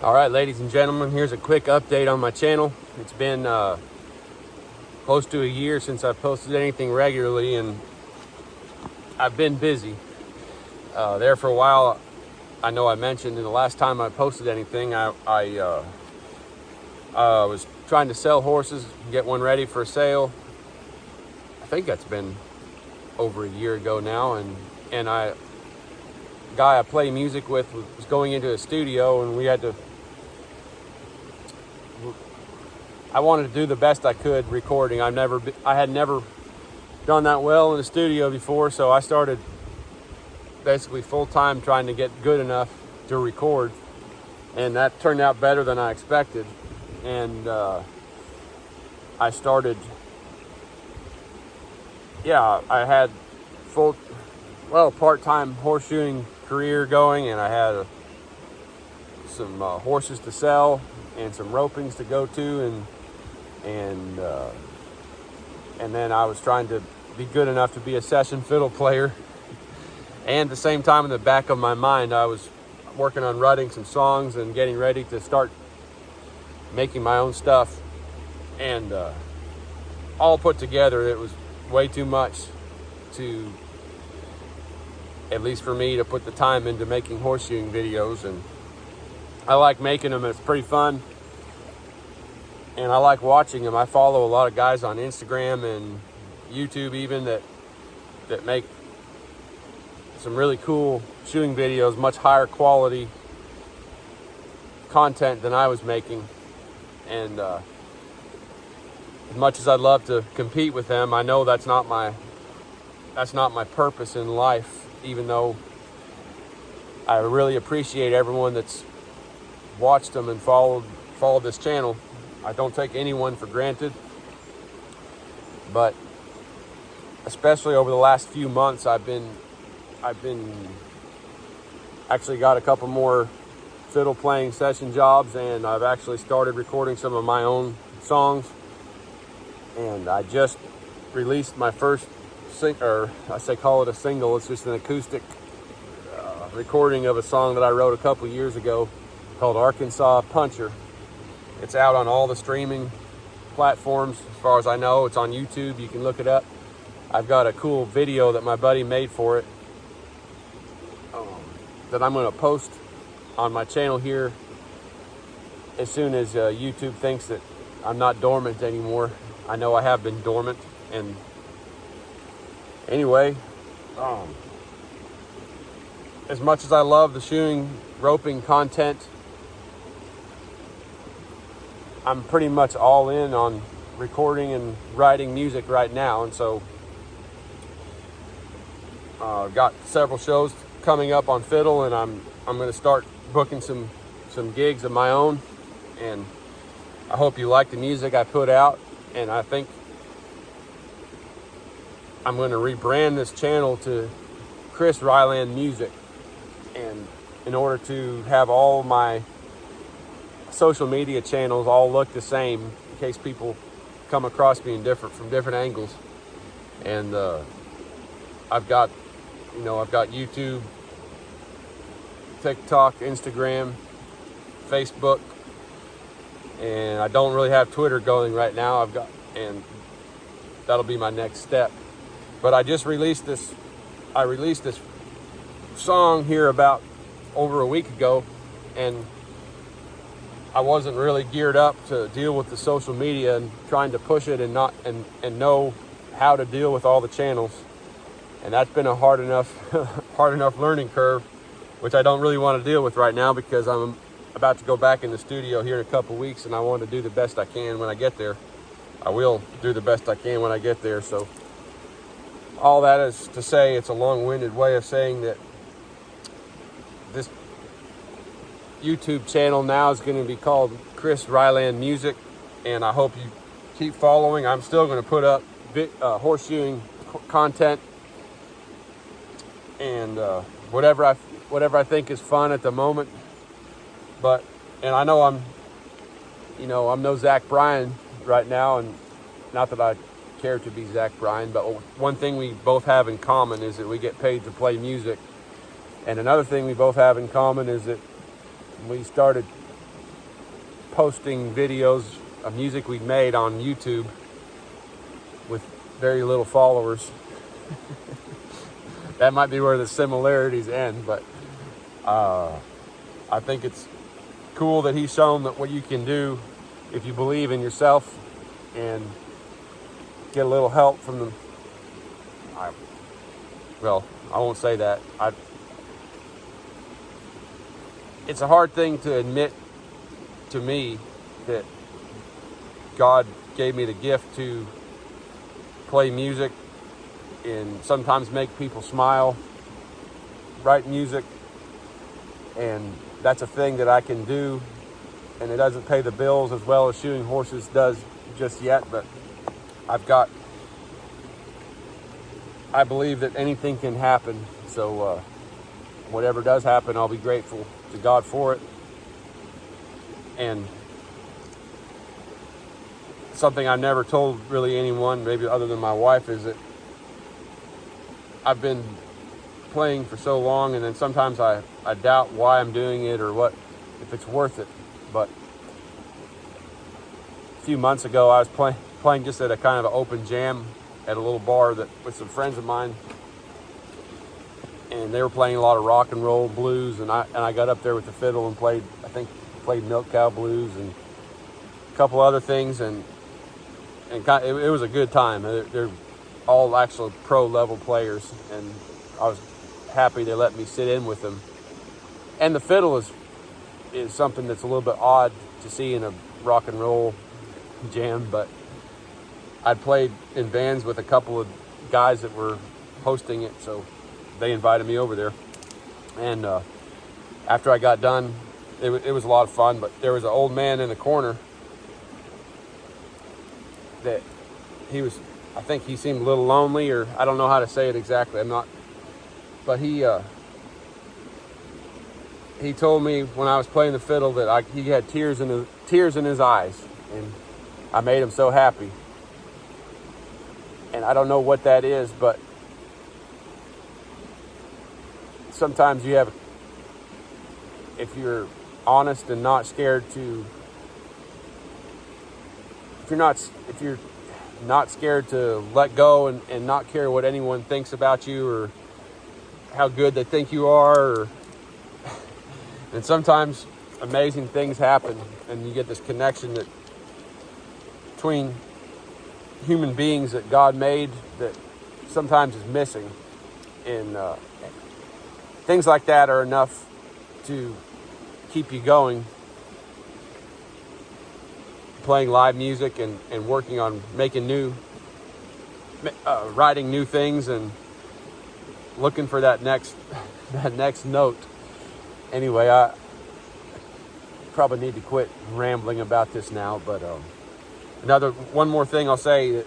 All right, ladies and gentlemen, here's a quick update on my channel. It's been close to a year since I've posted anything regularly, and I've been busy. There for a while, I know I mentioned in the last time I posted anything, I was trying to sell horses, get one ready for sale. I think that's been over a year ago now, and guy I play music with was going into a studio, and I wanted to do the best I could recording. I had never done that well in the studio before, so I started basically full-time trying to get good enough to record, and that turned out better than I expected. And I started, I had part-time horseshoeing career going, and I had some horses to sell and some ropings to go to, and then I was trying to be good enough to be a session fiddle player. And at the same time, in the back of my mind, I was working on writing some songs and getting ready to start making my own stuff. And all put together, it was way too much to, at least for me, to put the time into making horseshoeing videos. And I like making them. It's pretty fun. And I like watching them. I follow a lot of guys on Instagram and YouTube even that make some really cool shoeing videos, much higher quality content than I was making. And as much as I'd love to compete with them, I know that's not my purpose in life, even though I really appreciate everyone that's watched them and followed this channel. I don't take anyone for granted, but especially over the last few months, I've been actually got a couple more fiddle playing session jobs, and I've actually started recording some of my own songs. And I just released my first call it a single. It's just an acoustic recording of a song that I wrote a couple years ago called Arkansas Puncher. It's out on all the streaming platforms. As far as I know, it's on YouTube. You can look it up. I've got a cool video that my buddy made for it that I'm going to post on my channel here as soon as YouTube thinks that I'm not dormant anymore. I know I have been dormant. And anyway, as much as I love the shoeing roping content, I'm pretty much all in on recording and writing music right now. And so I've got several shows coming up on fiddle, and I'm going to start booking some gigs of my own. And I hope you like the music I put out. And I think I'm going to rebrand this channel to Chris Ryland Music, and in order to have all my social media channels all look the same, in case people come across me from different angles. And I've got YouTube, TikTok, Instagram, Facebook, and I don't really have Twitter going right now. And that'll be my next step. But I released this song here about over a week ago, and I wasn't really geared up to deal with the social media and trying to push it and know how to deal with all the channels. And that's been a hard enough learning curve, which I don't really want to deal with right now, because I'm about to go back in the studio here in a couple weeks, and I want to do the best I can when I get there. I will do the best I can when I get there. So all that is to say, it's a long-winded way of saying that this YouTube channel now is going to be called Chris Ryland Music, and I hope you keep following. I'm still going to put up horseshoeing content and whatever I think is fun at the moment. And I know I'm no Zach Bryan right now, and not that I care to be Zach Bryan, but one thing we both have in common is that we get paid to play music. And another thing we both have in common is that we started posting videos of music we'd made on YouTube with very little followers. That might be where the similarities end, but I think it's cool that he's shown that what you can do if you believe in yourself and get a little help from them. I won't say that. It's a hard thing to admit to me that God gave me the gift to play music and sometimes make people smile, write music, and that's a thing that I can do, and it doesn't pay the bills as well as shooting horses does just yet, but I believe that anything can happen, so whatever does happen, I'll be grateful to God for it. And something I've never told really anyone, maybe other than my wife, is that I've been playing for so long, and then sometimes I doubt why I'm doing it or if it's worth it. But a few months ago, I was playing just at a kind of an open jam at a little bar with some friends of mine, and they were playing a lot of rock and roll, blues, and I got up there with the fiddle and played Milk Cow Blues and a couple other things, and it was a good time. They're all actual pro level players, and I was happy they let me sit in with them. And the fiddle is something that's a little bit odd to see in a rock and roll jam, but I'd played in bands with a couple of guys that were hosting it, so they invited me over there. And after I got done, it was a lot of fun, but there was an old man in the corner that I think he seemed a little lonely, or I don't know how to say it exactly. But he told me when I was playing the fiddle that he had tears in his eyes, and I made him so happy. And I don't know what that is, but sometimes if you're honest and not scared to, if you're not scared to let go and not care what anyone thinks about you or how good they think you are, and sometimes amazing things happen, and you get this connection between human beings that God made that sometimes is missing, and things like that are enough to keep you going, playing live music and working on making writing new things and looking for that next note. Anyway, I probably need to quit rambling about this now, but one more thing I'll say that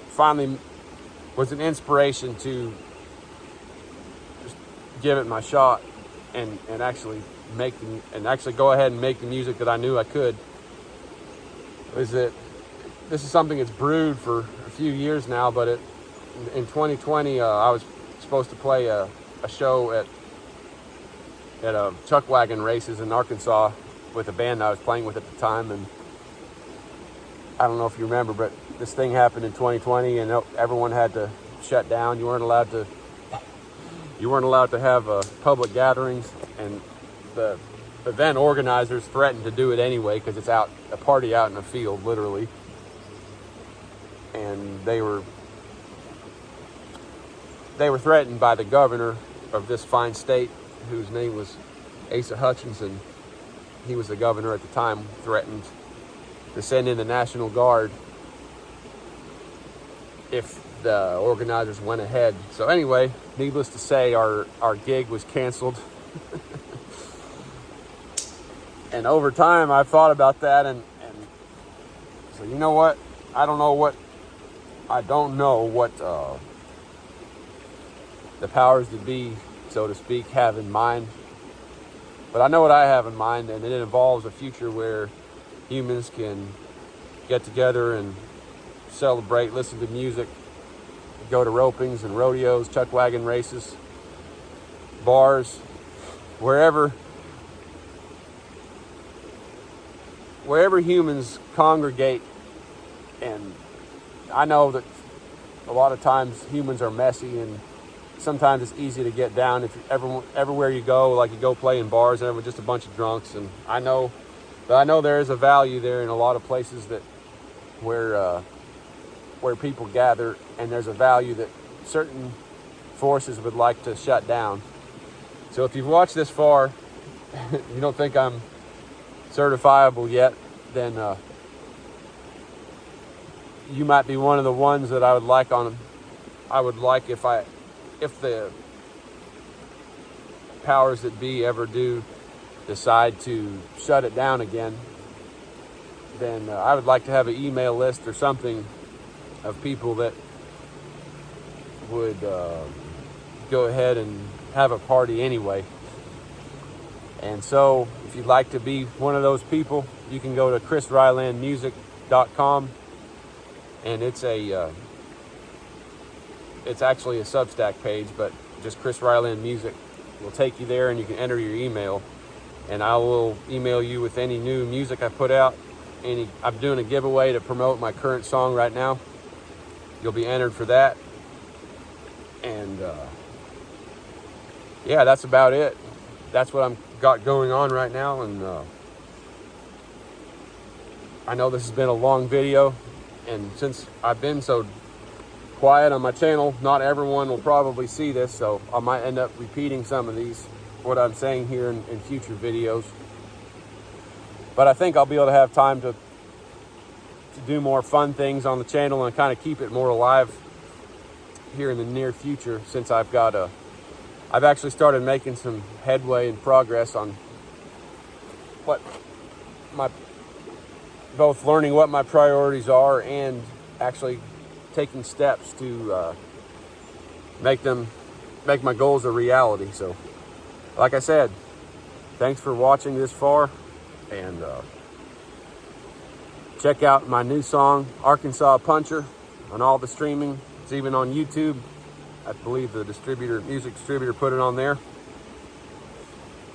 finally was an inspiration to just give it my shot and actually go ahead and make the music that I knew I could. Is that this is something that's brewed for a few years now, but in 2020 I was supposed to play a show at chuck wagon races in Arkansas with a band I was playing with at the time, and I don't know if you remember, but this thing happened in 2020, and everyone had to shut down. You weren't allowed to have public gatherings, and the event organizers threatened to do it anyway because it's a party out in a field, literally. And they were threatened by the governor of this fine state, whose name was Asa Hutchinson. He was the governor at the time, threatened to send in the National Guard if the organizers went ahead. So anyway, needless to say, our gig was canceled. And over time, I've thought about that, and so you know what? I don't know what the powers that be, so to speak, have in mind. But I know what I have in mind, and it involves a future where humans can get together and celebrate, listen to music, go to ropings and rodeos, chuck wagon races, bars, wherever wherever humans congregate, and I know that a lot of times humans are messy, and sometimes it's easy to get down if everywhere you go, like you go play in bars and everyone's just a bunch of drunks. And I know there is a value there in a lot of places that where people gather, and there's a value that certain forces would like to shut down. So if you've watched this far, you don't think I'm certifiable yet, then you might be one of the ones that I would like if the powers that be ever do decide to shut it down again, then I would like to have an email list or something of people that would go ahead and have a party anyway. And so if you'd like to be one of those people, you can go to chrisrylandmusic.com, and it's actually a Substack page, but just Chris Ryland Music will take you there, and you can enter your email, and I will email you with any new music I put out. I'm doing a giveaway to promote my current song right now. You'll be entered for that. And yeah, that's about it. That's what I'm got going on right now. And I know this has been a long video, and since I've been so quiet on my channel, not everyone will probably see this, so I might end up repeating some of what I'm saying here in future videos. But I think I'll be able to have time to do more fun things on the channel and kind of keep it more alive here in the near future, since I've actually started making some headway and progress on both learning what my priorities are and actually taking steps to make my goals a reality. So like I said, thanks for watching this far, and check out my new song, Arkansas Puncher, on all the streaming. It's even on YouTube. I believe the music distributor put it on there.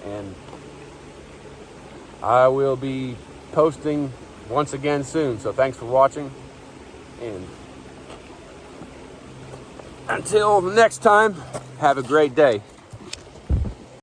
And I will be posting once again soon. So thanks for watching, and until next time, have a great day.